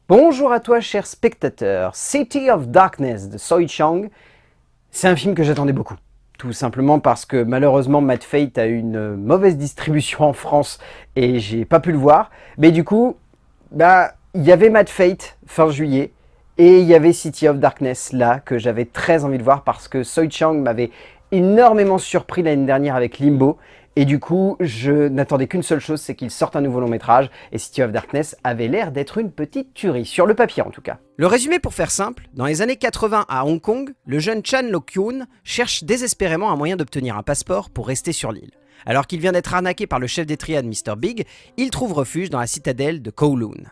Bonjour à toi, cher spectateur. City of Darkness de Soi Chang, c'est un film que j'attendais beaucoup. Tout simplement parce que malheureusement Mad Fate a eu une mauvaise distribution en France et j'ai pas pu le voir. Mais du coup, il y avait Mad Fate fin juillet et il y avait City of Darkness là que j'avais très envie de voir parce que Soi Chang m'avait énormément surpris l'année dernière avec Limbo. Et du coup, je n'attendais qu'une seule chose, c'est qu'il sorte un nouveau long métrage, et City of Darkness avait l'air d'être une petite tuerie, sur le papier en tout cas. Le résumé pour faire simple, dans les années 80 à Hong Kong, le jeune Chan Lo-kyun cherche désespérément un moyen d'obtenir un passeport pour rester sur l'île. Alors qu'il vient d'être arnaqué par le chef des triades Mr. Big, il trouve refuge dans la citadelle de Kowloon.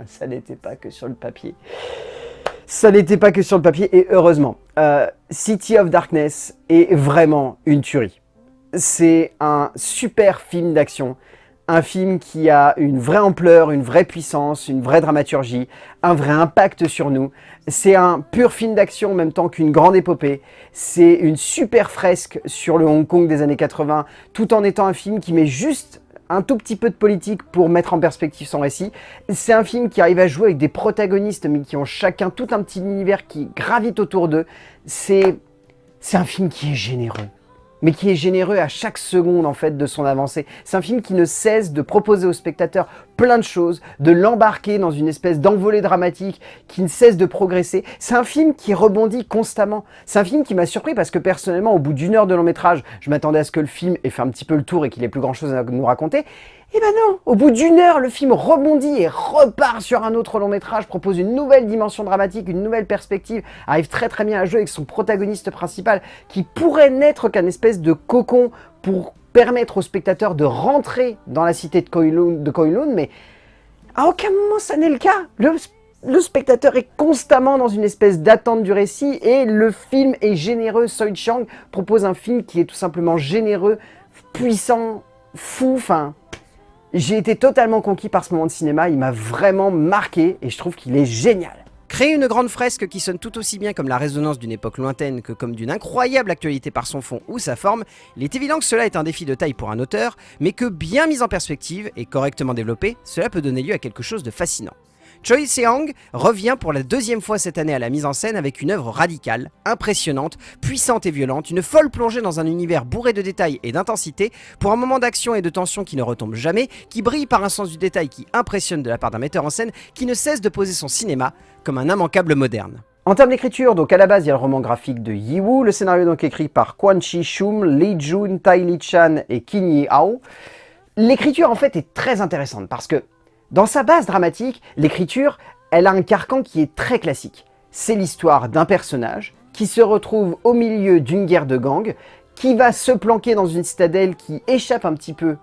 Ça n'était pas que sur le papier. Ça n'était pas que sur le papier, et heureusement. City of Darkness est vraiment une tuerie. C'est un super film d'action, un film qui a une vraie ampleur, une vraie puissance, une vraie dramaturgie, un vrai impact sur nous. C'est un pur film d'action en même temps qu'une grande épopée. C'est une super fresque sur le Hong Kong des années 80, tout en étant un film qui met juste un tout petit peu de politique pour mettre en perspective son récit. C'est un film qui arrive à jouer avec des protagonistes mais qui ont chacun tout un petit univers qui gravite autour d'eux. C'est un film qui est généreux, mais qui est généreux à chaque seconde en fait de son avancée. C'est un film qui ne cesse de proposer au spectateur plein de choses, de l'embarquer dans une espèce d'envolée dramatique, qui ne cesse de progresser. C'est un film qui rebondit constamment. C'est un film qui m'a surpris parce que personnellement, au bout d'une heure de long métrage, je m'attendais à ce que le film ait fait un petit peu le tour et qu'il ait plus grand chose à nous raconter. Et ben non, au bout d'une heure, le film rebondit et repart sur un autre long métrage, propose une nouvelle dimension dramatique, une nouvelle perspective, arrive très bien à jouer avec son protagoniste principal qui pourrait n'être qu'un espèce de cocon pour permettre au spectateur de rentrer dans la cité de Kowloon, mais à aucun moment ça n'est le cas. Le spectateur est constamment dans une espèce d'attente du récit et le film est généreux. Soi Chang propose un film qui est tout simplement généreux, puissant, fou, j'ai été totalement conquis par ce moment de cinéma, il m'a vraiment marqué et je trouve qu'il est génial. Créer une grande fresque qui sonne tout aussi bien comme la résonance d'une époque lointaine que comme d'une incroyable actualité par son fond ou sa forme, il est évident que cela est un défi de taille pour un auteur, mais que bien mis en perspective et correctement développé, cela peut donner lieu à quelque chose de fascinant. Choi Seong revient pour la deuxième fois cette année à la mise en scène avec une œuvre radicale, impressionnante, puissante et violente, une folle plongée dans un univers bourré de détails et d'intensité, pour un moment d'action et de tension qui ne retombe jamais, qui brille par un sens du détail qui impressionne de la part d'un metteur en scène qui ne cesse de poser son cinéma comme un immanquable moderne. En termes d'écriture, donc à la base il y a le roman graphique de Yi Woo, le scénario donc écrit par Kwon Chi-shum, Lee Jun, Tai Lee Chan et Kim Yi-ao. L'écriture en fait est très intéressante parce que dans sa base dramatique, l'écriture, elle a un carcan qui est très classique. C'est l'histoire d'un personnage qui se retrouve au milieu d'une guerre de gangs, qui va se planquer dans une citadelle qui échappe un petit peu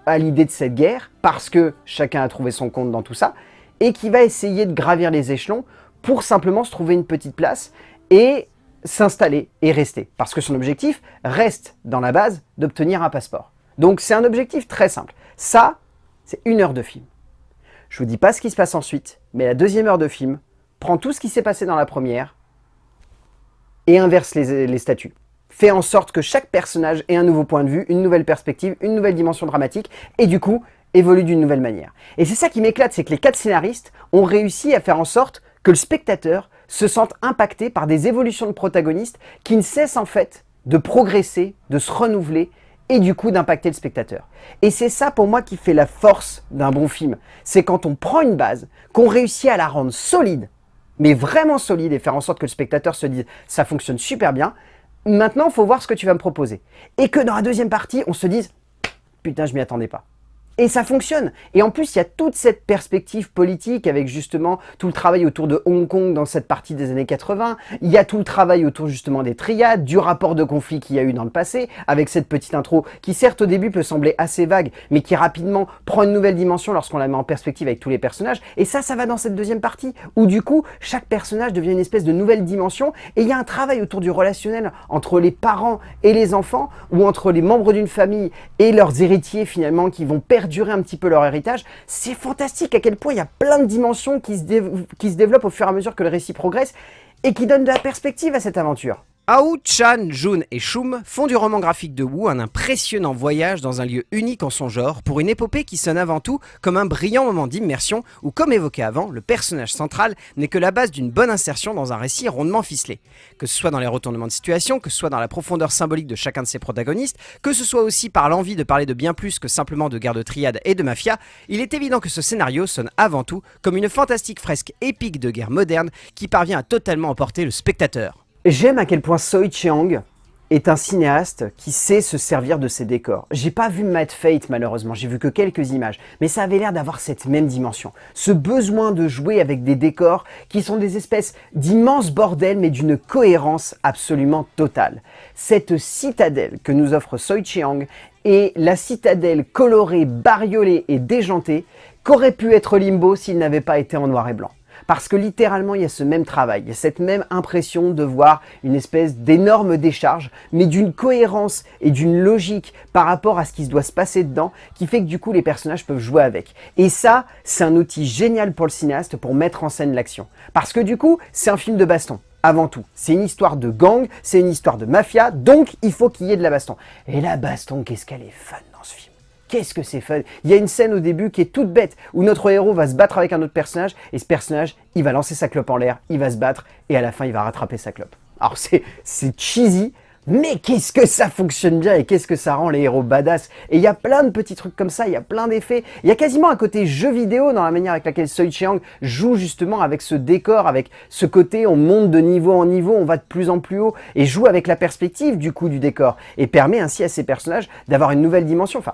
à l'idée de cette guerre, parce que chacun a trouvé son compte dans tout ça, et qui va essayer de gravir les échelons pour simplement se trouver une petite place et s'installer et rester. Parce que son objectif reste, dans la base, d'obtenir un passeport. Donc c'est un objectif très simple. Ça, c'est 1 heure de film. Je vous dis pas ce qui se passe ensuite, mais la deuxième heure de film prend tout ce qui s'est passé dans la première et inverse les statuts. Fait en sorte que chaque personnage ait un nouveau point de vue, une nouvelle perspective, une nouvelle dimension dramatique, et du coup, évolue d'une nouvelle manière. Et c'est ça qui m'éclate, c'est que les 4 scénaristes ont réussi à faire en sorte que le spectateur se sente impacté par des évolutions de protagonistes qui ne cessent en fait de progresser, de se renouveler, et du coup d'impacter le spectateur. Et c'est ça pour moi qui fait la force d'un bon film. C'est quand on prend une base, qu'on réussit à la rendre solide, mais vraiment solide, et faire en sorte que le spectateur se dise « ça fonctionne super bien, maintenant il faut voir ce que tu vas me proposer ». Et que dans la deuxième partie, on se dise « putain, je m'y attendais pas ». Et ça fonctionne. Et en plus, il y a toute cette perspective politique avec justement tout le travail autour de Hong Kong dans cette partie des années 80. Il y a tout le travail autour justement des triades, du rapport de conflit qu'il y a eu dans le passé, avec cette petite intro qui certes au début peut sembler assez vague, mais qui rapidement prend une nouvelle dimension lorsqu'on la met en perspective avec tous les personnages. Et ça va dans cette deuxième partie, où du coup, chaque personnage devient une espèce de nouvelle dimension. Et il y a un travail autour du relationnel entre les parents et les enfants, ou entre les membres d'une famille et leurs héritiers finalement, qui vont perdre durer un petit peu leur héritage. C'est fantastique à quel point il y a plein de dimensions qui se développent au fur et à mesure que le récit progresse et qui donnent de la perspective à cette aventure. Ao, Chan, Jun et Shum font du roman graphique de Wu un impressionnant voyage dans un lieu unique en son genre pour une épopée qui sonne avant tout comme un brillant moment d'immersion où, comme évoqué avant, le personnage central n'est que la base d'une bonne insertion dans un récit rondement ficelé. Que ce soit dans les retournements de situation, que ce soit dans la profondeur symbolique de chacun de ses protagonistes, que ce soit aussi par l'envie de parler de bien plus que simplement de guerre de triade et de mafia, il est évident que ce scénario sonne avant tout comme une fantastique fresque épique de guerre moderne qui parvient à totalement emporter le spectateur. J'aime à quel point Choi Chang est un cinéaste qui sait se servir de ses décors. J'ai pas vu Mad Fate malheureusement, j'ai vu que quelques images, mais ça avait l'air d'avoir cette même dimension. Ce besoin de jouer avec des décors qui sont des espèces d'immenses bordels mais d'une cohérence absolument totale. Cette citadelle que nous offre Choi Chang est la citadelle colorée, bariolée et déjantée qu'aurait pu être Limbo s'il n'avait pas été en noir et blanc. Parce que littéralement, il y a ce même travail, il y a cette même impression de voir une espèce d'énorme décharge, mais d'une cohérence et d'une logique par rapport à ce qui se doit se passer dedans, qui fait que du coup, les personnages peuvent jouer avec. Et ça, c'est un outil génial pour le cinéaste pour mettre en scène l'action. Parce que du coup, c'est un film de baston. Avant tout, c'est une histoire de gang, c'est une histoire de mafia, donc il faut qu'il y ait de la baston. Et la baston, qu'est-ce qu'elle est fun dans ce film. Qu'est-ce que c'est fun! Il y a une scène au début qui est toute bête, où notre héros va se battre avec un autre personnage, et ce personnage, il va lancer sa clope en l'air, il va se battre, et à la fin, il va rattraper sa clope. Alors c'est cheesy, mais qu'est-ce que ça fonctionne bien, et qu'est-ce que ça rend les héros badass! Et il y a plein de petits trucs comme ça, il y a plein d'effets, il y a quasiment un côté jeu vidéo dans la manière avec laquelle Choi Chang joue justement avec ce décor, avec ce côté on monte de niveau en niveau, on va de plus en plus haut, et joue avec la perspective du coup du décor, et permet ainsi à ces personnages d'avoir une nouvelle dimension. Enfin,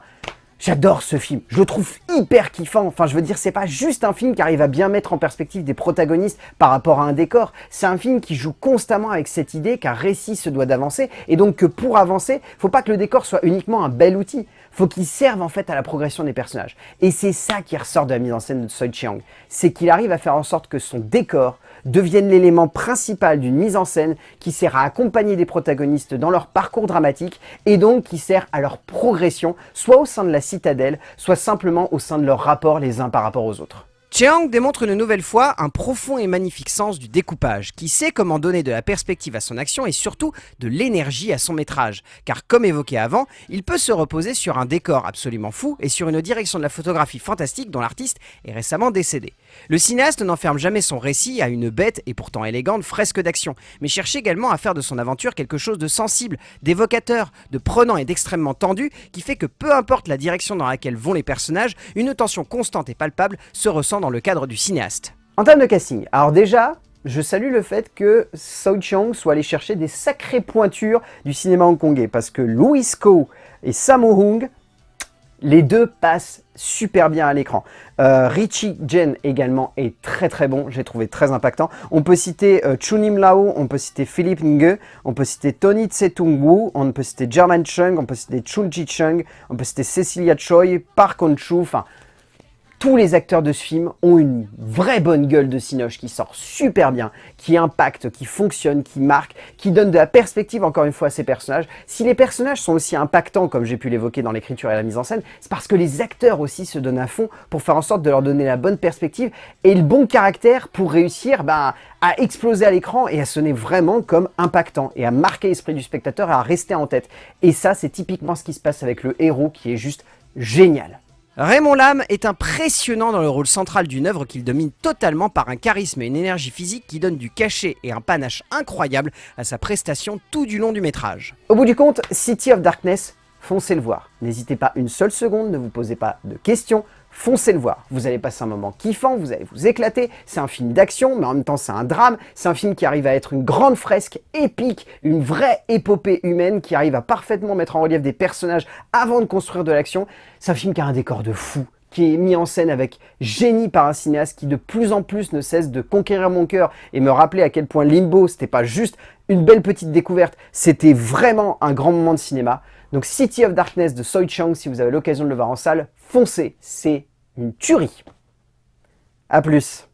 j'adore ce film, je le trouve hyper kiffant, enfin je veux dire c'est pas juste un film qui arrive à bien mettre en perspective des protagonistes par rapport à un décor, c'est un film qui joue constamment avec cette idée qu'un récit se doit d'avancer et donc que pour avancer, faut pas que le décor soit uniquement un bel outil, faut qu'il serve en fait à la progression des personnages. Et c'est ça qui ressort de la mise en scène de Choi Chang, c'est qu'il arrive à faire en sorte que son décor devienne l'élément principal d'une mise en scène qui sert à accompagner des protagonistes dans leur parcours dramatique et donc qui sert à leur progression, soit au sein de la citadelle, soit simplement au sein de leur rapport les uns par rapport aux autres. Cheong démontre une nouvelle fois un profond et magnifique sens du découpage, qui sait comment donner de la perspective à son action et surtout de l'énergie à son métrage, car comme évoqué avant, il peut se reposer sur un décor absolument fou et sur une direction de la photographie fantastique dont l'artiste est récemment décédé. Le cinéaste n'enferme jamais son récit à une bête et pourtant élégante fresque d'action, mais cherche également à faire de son aventure quelque chose de sensible, d'évocateur, de prenant et d'extrêmement tendu, qui fait que peu importe la direction dans laquelle vont les personnages, une tension constante et palpable se ressent dans le cadre du cinéaste. En termes de casting, alors déjà, je salue le fait que Choi Chang soit allé chercher des sacrées pointures du cinéma hongkongais, parce que Louis Ko et Sammo Hung, les deux passent super bien à l'écran. Richie Jen également est très très bon, j'ai trouvé très impactant. On peut citer Chunim Lao, on peut citer Philippe Nge, on peut citer Tony Tsetung Woo, on peut citer Jerman Chung, on peut citer Chun Chi Chung, on peut citer Cecilia Choi, Park On-chu, enfin... Tous les acteurs de ce film ont une vraie bonne gueule de cinoche qui sort super bien, qui impacte, qui fonctionne, qui marque, qui donne de la perspective encore une fois à ces personnages. Si les personnages sont aussi impactants comme j'ai pu l'évoquer dans l'écriture et la mise en scène, c'est parce que les acteurs aussi se donnent à fond pour faire en sorte de leur donner la bonne perspective et le bon caractère pour réussir à exploser à l'écran et à sonner vraiment comme impactant et à marquer l'esprit du spectateur et à rester en tête. Et ça, c'est typiquement ce qui se passe avec le héros qui est juste génial. Raymond Lam est impressionnant dans le rôle central d'une œuvre qu'il domine totalement par un charisme et une énergie physique qui donnent du cachet et un panache incroyable à sa prestation tout du long du métrage. Au bout du compte, City of Darkness, foncez le voir. N'hésitez pas une seule seconde, ne vous posez pas de questions, foncez le voir. Vous allez passer un moment kiffant, vous allez vous éclater. C'est un film d'action, mais en même temps c'est un drame. C'est un film qui arrive à être une grande fresque épique, une vraie épopée humaine qui arrive à parfaitement mettre en relief des personnages avant de construire de l'action. C'est un film qui a un décor de fou, qui est mis en scène avec génie par un cinéaste qui de plus en plus ne cesse de conquérir mon cœur et me rappeler à quel point Limbo, c'était pas juste une belle petite découverte, c'était vraiment un grand moment de cinéma. Donc City of Darkness de Choi Chang, si vous avez l'occasion de le voir en salle, foncez, c'est une tuerie. A plus.